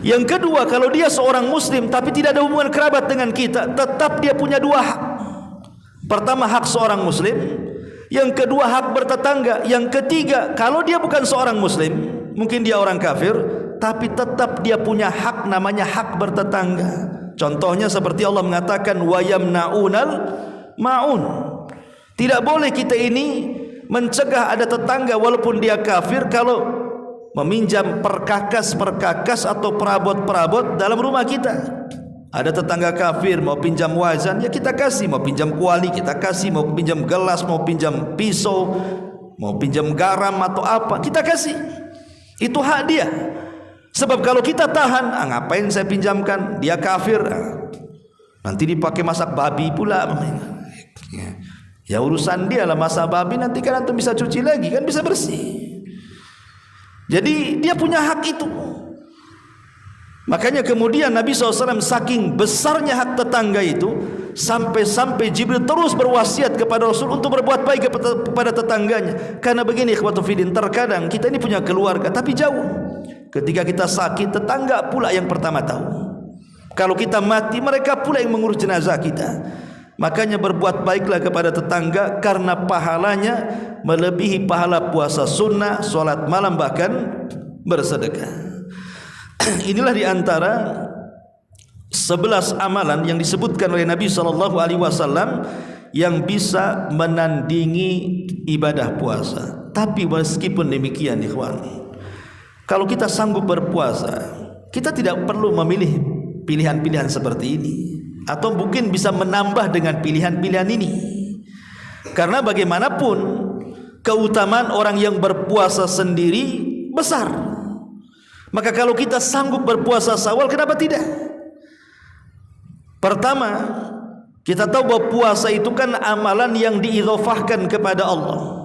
Yang kedua, kalau dia seorang muslim tapi tidak ada hubungan kerabat dengan kita, tetap dia punya 2 hak. Pertama, hak seorang muslim, yang kedua hak bertetangga, yang ketiga kalau dia bukan seorang muslim, mungkin dia orang kafir, tapi tetap dia punya hak, namanya hak bertetangga. Contohnya seperti Allah mengatakan wa yamnaunal maun. Tidak boleh kita ini mencegah ada tetangga walaupun dia kafir kalau meminjam perkakas atau perabot-perabot dalam rumah kita. Ada tetangga kafir mau pinjam wazan, ya kita kasih. Mau pinjam kuali kita kasih. Mau pinjam gelas, mau pinjam pisau, mau pinjam garam atau apa, kita kasih. Itu hak dia. Sebab kalau kita tahan, ngapain saya pinjamkan, dia kafir, nanti dipakai masak babi pula. Ya urusan dia lah, masak babi nanti kan antum bisa cuci lagi, kan bisa bersih. Jadi dia punya hak itu. Makanya kemudian Nabi SAW saking besarnya hak tetangga itu, sampai-sampai Jibril terus berwasiat kepada Rasul untuk berbuat baik kepada tetangganya. Karena begini ikhwatu fiddin, terkadang kita ini punya keluarga tapi jauh. Ketika kita sakit, tetangga pula yang pertama tahu. Kalau kita mati, mereka pula yang mengurus jenazah kita. Makanya berbuat baiklah kepada tetangga, karena pahalanya melebihi pahala puasa sunnah, solat malam, bahkan bersedekah. Inilah diantara 11 amalan yang disebutkan oleh Nabi SAW yang bisa menandingi ibadah puasa. Tapi meskipun demikian ikhwan, kalau kita sanggup berpuasa, kita tidak perlu memilih pilihan-pilihan seperti ini, atau mungkin bisa menambah dengan pilihan-pilihan ini. Karena bagaimanapun keutamaan orang yang berpuasa sendiri besar. Maka kalau kita sanggup berpuasa Syawal, kenapa tidak? Pertama, kita tahu bahwa puasa itu kan amalan yang diidhofahkan kepada Allah.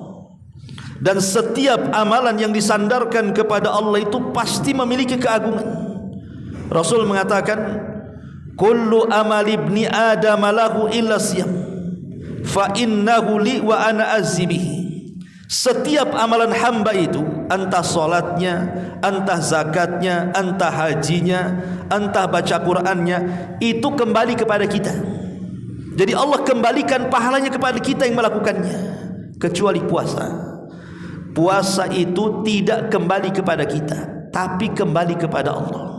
Dan setiap amalan yang disandarkan kepada Allah itu pasti memiliki keagungan. Rasul mengatakan, kullu amal ibni adam lahu illa siyam fa innahu li wa ana azzibihi. Setiap amalan hamba itu, entah solatnya, entah zakatnya, entah hajinya, entah baca Qur'annya, itu kembali kepada kita. Jadi Allah kembalikan pahalanya kepada kita yang melakukannya, kecuali puasa. Puasa itu tidak kembali kepada kita, tapi kembali kepada Allah.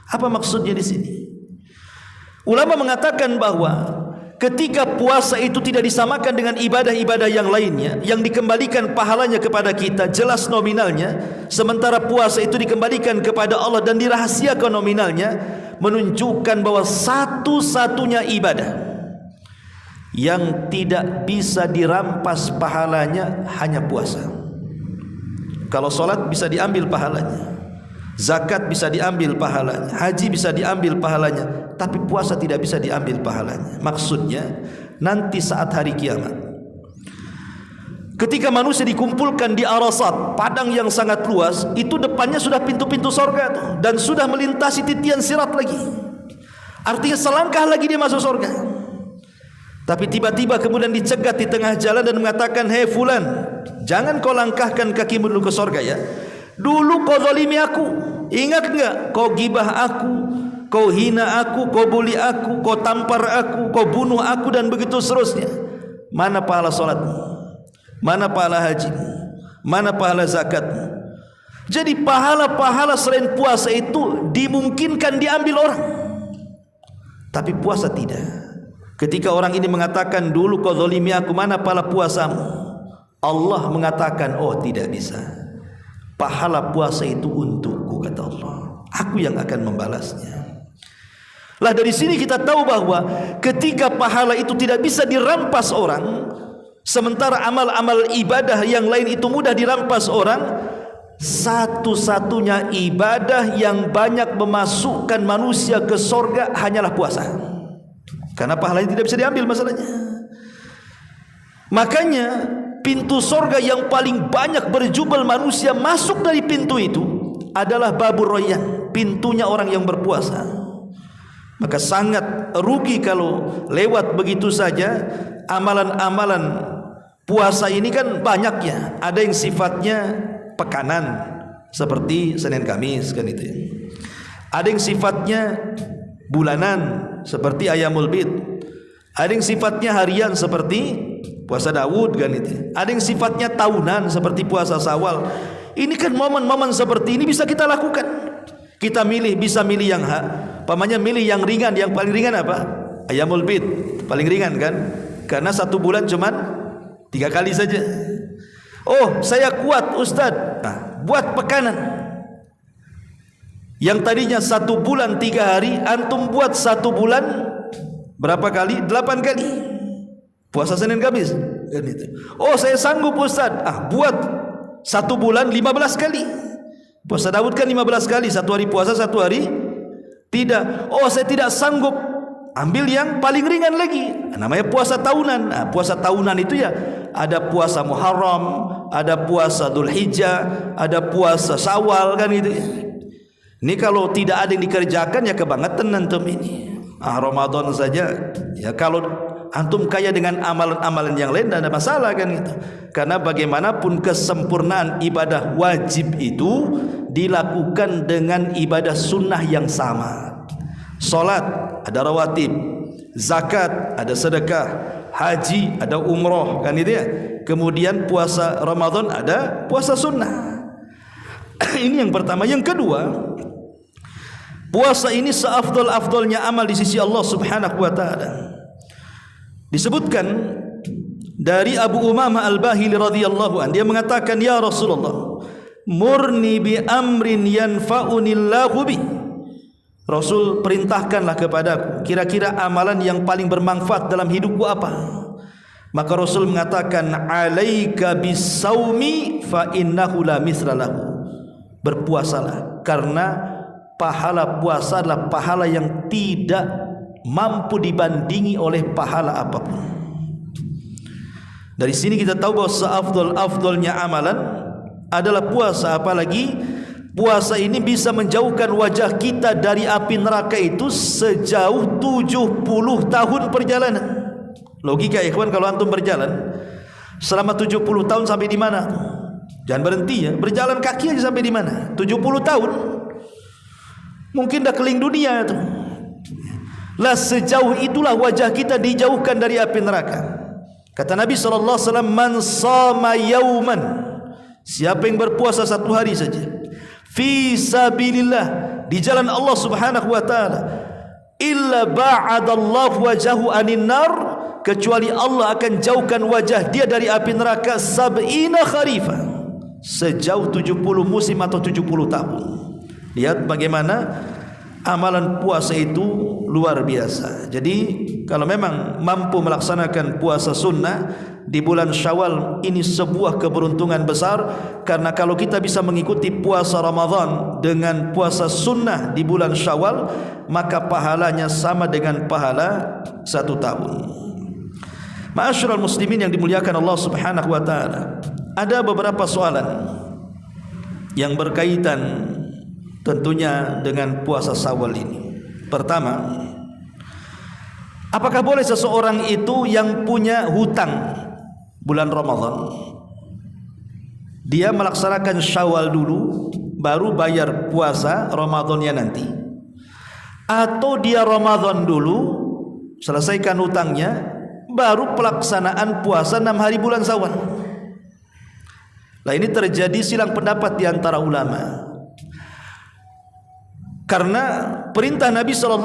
Apa maksudnya di sini? Ulama mengatakan bahwa ketika puasa itu tidak disamakan dengan ibadah-ibadah yang lainnya, yang dikembalikan pahalanya kepada kita jelas nominalnya, sementara puasa itu dikembalikan kepada Allah dan dirahasiakan nominalnya, menunjukkan bahwa satu-satunya ibadah yang tidak bisa dirampas pahalanya hanya puasa. Kalau solat bisa diambil pahalanya, zakat bisa diambil pahalanya, haji bisa diambil pahalanya, tapi puasa tidak bisa diambil pahalanya. Maksudnya nanti saat hari kiamat, ketika manusia dikumpulkan di Arasat, padang yang sangat luas, itu depannya sudah pintu-pintu sorga tuh, dan sudah melintasi titian sirat lagi. Artinya selangkah lagi dia masuk sorga. Tapi tiba-tiba kemudian dicegat di tengah jalan dan mengatakan, hei fulan, jangan kau langkahkan kakimu dulu ke sorga ya. Dulu kau zalimi aku, ingat enggak? Kau gibah aku, kau hina aku, kau bully aku, kau tampar aku, kau bunuh aku, dan begitu seterusnya. Mana pahala salatmu? Mana pahala hajimu? Mana pahala zakatmu? Jadi pahala-pahala selain puasa itu dimungkinkan diambil orang, tapi puasa tidak. Ketika orang ini mengatakan, dulu kau zalimi aku, mana pahala puasamu? Allah mengatakan, oh tidak bisa. Pahala puasa itu untukku, kata Allah. Aku yang akan membalasnya. Lah dari sini kita tahu bahwa ketika pahala itu tidak bisa dirampas orang, sementara amal-amal ibadah yang lain itu mudah dirampas orang, satu-satunya ibadah yang banyak memasukkan manusia ke sorga hanyalah puasa. Karena pahalanya tidak bisa diambil masalahnya. Makanya pintu sorga yang paling banyak berjubel manusia masuk dari pintu itu adalah babur royan, pintunya orang yang berpuasa. Maka sangat rugi kalau lewat begitu saja. Amalan-amalan puasa ini kan banyak ya. Ada yang sifatnya pekanan seperti Senin Kamis kan itu ya. Ada yang sifatnya bulanan seperti Ayyamul Bid. Ada yang sifatnya harian seperti puasa Daud kan itu. Ada yang sifatnya tahunan seperti puasa Syawal. Ini kan momen-momen seperti ini bisa kita lakukan. Kita milih, bisa milih yang pamannya milih yang ringan. Yang paling ringan apa? Ayyamul Bid, paling ringan kan? Karena satu bulan cuman 3 kali saja. Oh, saya kuat Ustadz. Nah, buat pekanan. Yang tadinya 1 bulan 3 hari, antum buat 1 bulan berapa kali? 8 kali. Puasa Senin Kamis. kan itu. Oh saya sanggup Ustaz, buat 1 bulan 15 kali. Puasa Daud kan 15 kali, 1 hari puasa 1 hari tidak. Oh saya tidak sanggup, ambil yang paling ringan lagi, namanya puasa tahunan. Puasa tahunan itu ya ada puasa Muharram, ada puasa Dzulhijjah, ada puasa Syawal kan gitu. Ini kalau tidak ada yang dikerjakan ya kebangetan antum ini. Ramadan saja ya, kalau antum kaya dengan amalan-amalan yang lain tidak ada masalah kan itu. Karena bagaimanapun kesempurnaan ibadah wajib itu dilakukan dengan ibadah sunnah yang sama. Salat ada rawatib, zakat ada sedekah, haji ada umroh kan itu ya. Kemudian puasa Ramadan ada puasa sunnah. Ini yang pertama. Yang kedua, puasa ini seafdal-afdalnya amal di sisi Allah Subhanahu wa taala. Disebutkan dari Abu Umamah Al-Bahili radhiyallahu anhu, dia mengatakan, ya Rasulullah, murni bi amrin yanfa'unillahu bi. Rasul perintahkanlah kepadaku kira-kira amalan yang paling bermanfaat dalam hidupku apa. Maka Rasul mengatakan, alaika bisaumi fa innahu la misralahu. Berpuasalah, karena pahala puasa adalah pahala yang tidak mampu dibandingi oleh pahala apapun. Dari sini kita tahu bahwa seafdal-afdalnya amalan adalah puasa. Apalagi puasa ini bisa menjauhkan wajah kita dari api neraka itu sejauh 70 tahun perjalanan. Logika ikhwan, kalau antum berjalan selama 70 tahun sampai di mana? Jangan berhenti ya, berjalan kaki aja sampai di mana? 70 tahun. Mungkin dah keliling dunia itu. Lah sejauh itulah wajah kita dijauhkan dari api neraka. Kata Nabi SAW, man sama yauman, siapa yang berpuasa 1 hari saja, fi sabilillah, di jalan Allah Subhanahu wa taala, illa ba'adallahu wajahu anin nar, kecuali Allah akan jauhkan wajah dia dari api neraka sab'ina kharifah, sejauh 70 musim atau 70 tahun. Lihat bagaimana amalan puasa itu luar biasa. Jadi kalau memang mampu melaksanakan puasa sunnah di bulan Syawal, ini sebuah keberuntungan besar. Karena kalau kita bisa mengikuti puasa Ramadan dengan puasa sunnah di bulan Syawal, maka pahalanya sama dengan pahala 1 tahun. Ma'asyiral muslimin yang dimuliakan Allah Subhanahu wa taala, ada beberapa soalan yang berkaitan tentunya dengan puasa Syawal ini. Pertama, apakah boleh seseorang itu yang punya hutang bulan Ramadan, dia melaksanakan Syawal dulu baru bayar puasa Ramadannya nanti, atau dia Ramadan dulu selesaikan hutangnya baru pelaksanaan puasa 6 hari bulan Syawal? Nah, ini terjadi silang pendapat di antara ulama. Karena perintah Nabi SAW,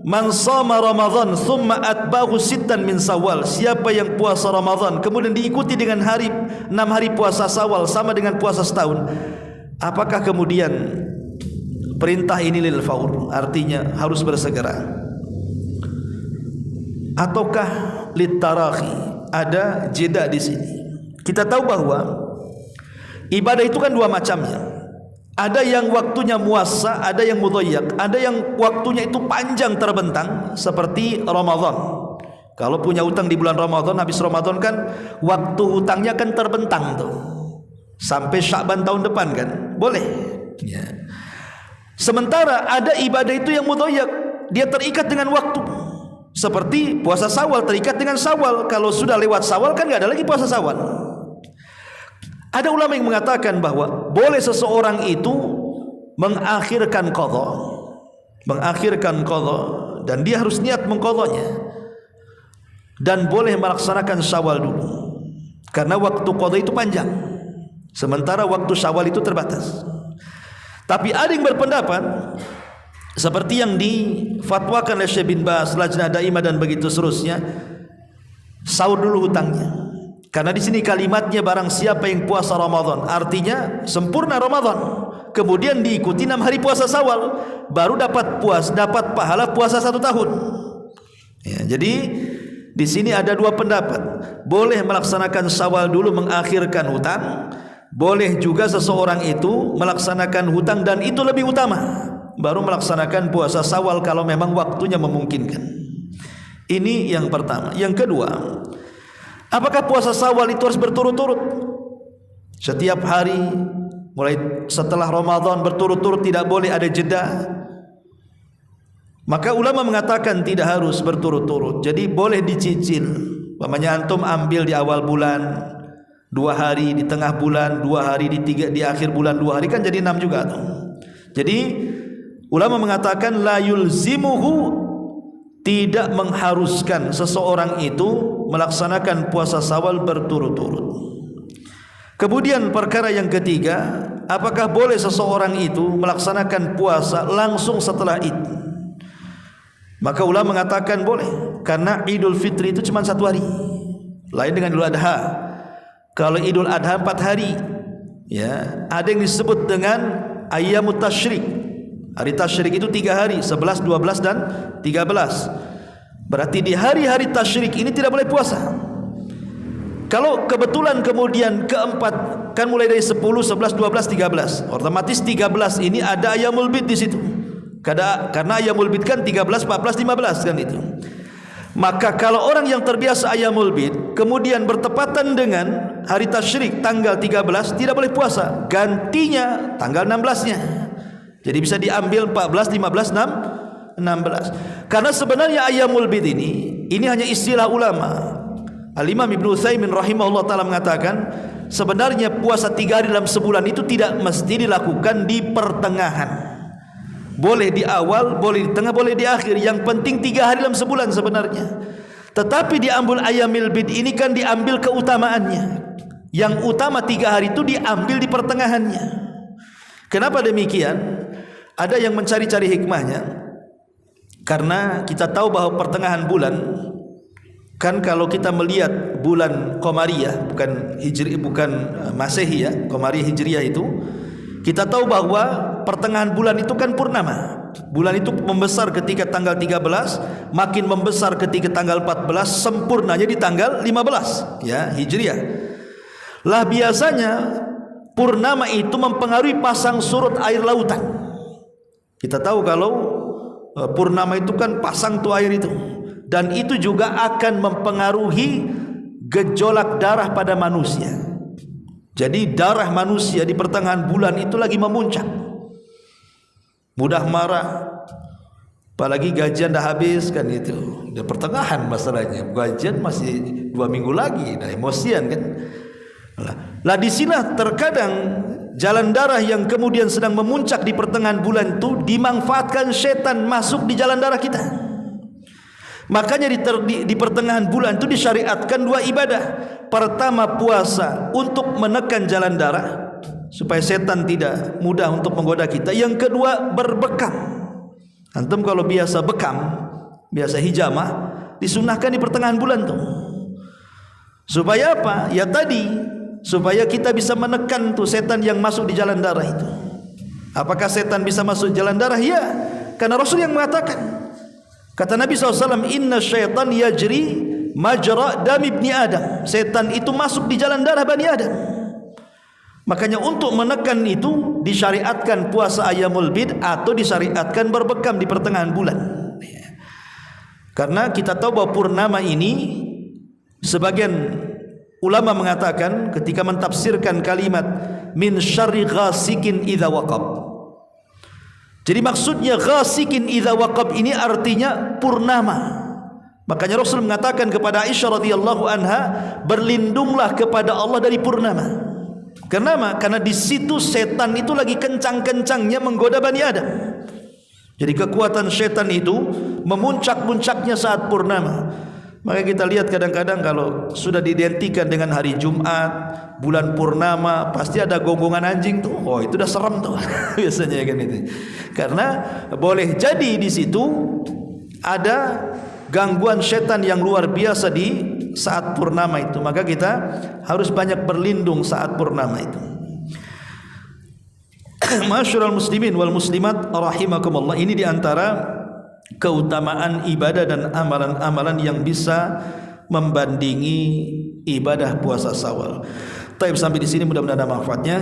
man shoma Ramadan thumma atba'ahu sittan min Syawal, siapa yang puasa Ramadan kemudian diikuti dengan 6 hari puasa Syawal sama dengan puasa setahun, apakah kemudian perintah ini lil faur, artinya harus bersegera, ataukah lit tarahi? Ada jeda di sini. Kita tahu bahwa ibadah itu kan 2 macamnya. Ada yang waktunya muassa, ada yang mudhayyak, ada yang waktunya itu panjang terbentang seperti Ramadan. Kalau punya hutang di bulan Ramadan, habis Ramadan kan waktu hutangnya kan terbentang tuh sampai Sya'ban tahun depan kan, boleh ya. Sementara ada ibadah itu yang mudhayyak, dia terikat dengan waktu, seperti puasa Syawal terikat dengan Syawal. Kalau sudah lewat Syawal kan enggak ada lagi puasa Syawal. Ada ulama yang mengatakan bahwa boleh seseorang itu mengakhirkan qadha, dan dia harus niat mengqadhanya, dan boleh melaksanakan Syawal dulu karena waktu qadha itu panjang, sementara waktu Syawal itu terbatas. Tapi ada yang berpendapat seperti yang difatwakan oleh Syekh bin Baz, Lajnah Daimah dan begitu seterusnya, sahur dulu hutangnya. Karena di sini kalimatnya barang siapa yang puasa Ramadan, artinya sempurna Ramadan, kemudian diikuti 6 hari puasa Syawal, baru dapat pahala puasa 1 tahun. Ya, jadi Di sini ada dua pendapat. Boleh melaksanakan Syawal dulu mengakhirkan hutang, boleh juga seseorang itu melaksanakan hutang dan itu lebih utama, baru melaksanakan puasa Syawal kalau memang waktunya memungkinkan. Ini yang pertama. Yang kedua, apakah puasa Syawal itu harus berturut-turut? Setiap hari mulai setelah Ramadan berturut-turut, tidak boleh ada jeda? Maka ulama mengatakan tidak harus berturut-turut. Jadi boleh dicicil. Umpamanya antum ambil di awal bulan 2 hari, di tengah bulan 2 hari, di akhir bulan 2 hari, kan jadi 6 juga tuh. Jadi ulama mengatakan la yulzimuhu, tidak mengharuskan seseorang itu melaksanakan puasa Syawal berturut-turut. Kemudian perkara yang ketiga, apakah boleh seseorang itu melaksanakan puasa langsung setelah Id? Maka ulama mengatakan boleh, karena Idul Fitri itu cuma 1 hari, lain dengan Idul Adha. Kalau Idul Adha 4 hari, ya, ada yang disebut dengan Ayyamut Tasyrik. Hari Tasyrik itu 3 hari, 11, 12 dan 13. Berarti di hari-hari Tasyrik ini tidak boleh puasa. Kalau kebetulan kemudian keempat, kan mulai dari 10, 11, 12, 13, otomatis 13 ini ada Ayyamul Bid di situ. Karena Ayyamul Bid kan 13, 14, 15 kan itu. Maka kalau orang yang terbiasa Ayyamul Bid kemudian bertepatan dengan hari Tasyrik tanggal 13, tidak boleh puasa, gantinya tanggal 16-nya. Jadi bisa diambil 14, 15, 16. Karena sebenarnya Ayyamul Bid ini hanya istilah ulama. Al-Imam Ibnu Utsaimin rahimahullah taala mengatakan, sebenarnya puasa 3 hari dalam sebulan itu tidak mesti dilakukan di pertengahan. Boleh di awal, boleh di tengah, boleh di akhir. Yang penting 3 hari dalam sebulan sebenarnya. Tetapi diambil Ayyamul Bid ini kan diambil keutamaannya. Yang utama 3 hari itu diambil di pertengahannya. Kenapa demikian? Ada yang mencari-cari hikmahnya. Karena kita tahu bahwa pertengahan bulan, kan kalau kita melihat bulan Qamariyah, bukan Hijri, bukan Masehi ya, Qamariyah Hijriyah itu, kita tahu bahwa pertengahan bulan itu kan purnama. Bulan itu membesar ketika tanggal 13, makin membesar ketika tanggal 14, sempurnanya di tanggal 15 ya, Hijriyah. Lah biasanya purnama itu mempengaruhi pasang surut air lautan. Kita tahu kalau purnama itu kan pasang tuh air itu, dan itu juga akan mempengaruhi gejolak darah pada manusia. Jadi darah manusia di pertengahan bulan itu lagi memuncak, mudah marah, apalagi gajian dah habis kan itu, di pertengahan masalahnya, gajian masih 2 minggu lagi, dah emosian kan. Lah di sini terkadang jalan darah yang kemudian sedang memuncak di pertengahan bulan itu dimanfaatkan setan masuk di jalan darah kita. Makanya di pertengahan bulan itu disyariatkan 2 ibadah. Pertama puasa untuk menekan jalan darah supaya setan tidak mudah untuk menggoda kita. Yang kedua berbekam. Antum kalau biasa bekam, biasa hijamah, disunahkan di pertengahan bulan tuh. Supaya apa? Ya tadi, supaya kita bisa menekan tuh setan yang masuk di jalan darah itu. Apakah setan bisa masuk jalan darah? Ya, karena Rasul yang mengatakan. Kata Nabi SAW, inna syaitan yajri majra dam ibni Adam. Setan itu masuk di jalan darah Bani Adam. Makanya untuk menekan itu disyariatkan puasa Ayyamul Bid atau disyariatkan berbekam di pertengahan bulan. Karena kita tahu bahwa purnama ini, sebagian ulama mengatakan ketika mentafsirkan kalimat min syarri ghasikin idza waqab. Jadi maksudnya ghasikin idza waqab ini artinya purnama. Makanya Rasul mengatakan kepada Aisyah radhiyallahu anha, berlindunglah kepada Allah dari purnama. Kenapa? Karena di situ setan itu lagi kencang-kencangnya menggoda Bani Adam. Jadi kekuatan setan itu memuncak-muncaknya saat purnama. Maka kita lihat kadang-kadang kalau sudah diidentikan dengan hari Jumat, bulan purnama, pasti ada gonggongan anjing tuh. Oh, itu udah serem tuh. Biasanya kan itu. Karena boleh jadi di situ ada gangguan setan yang luar biasa di saat purnama itu. Maka kita harus banyak berlindung saat purnama itu. Masyarul muslimin wal muslimat rahimakumullah, ini diantara keutamaan ibadah dan amalan-amalan yang bisa membandingi ibadah puasa Syawal. Taib, sampai di sini mudah-mudahan ada manfaatnya.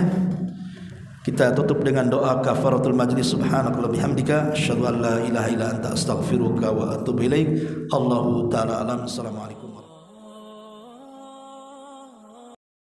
Kita tutup dengan doa kafaratul majlis. Subhanakallahumma bihamdika asyhadu an la ilaha illa anta astaghfiruka wa atubu ilaik. Allahu taala alam. Assalamualaikum.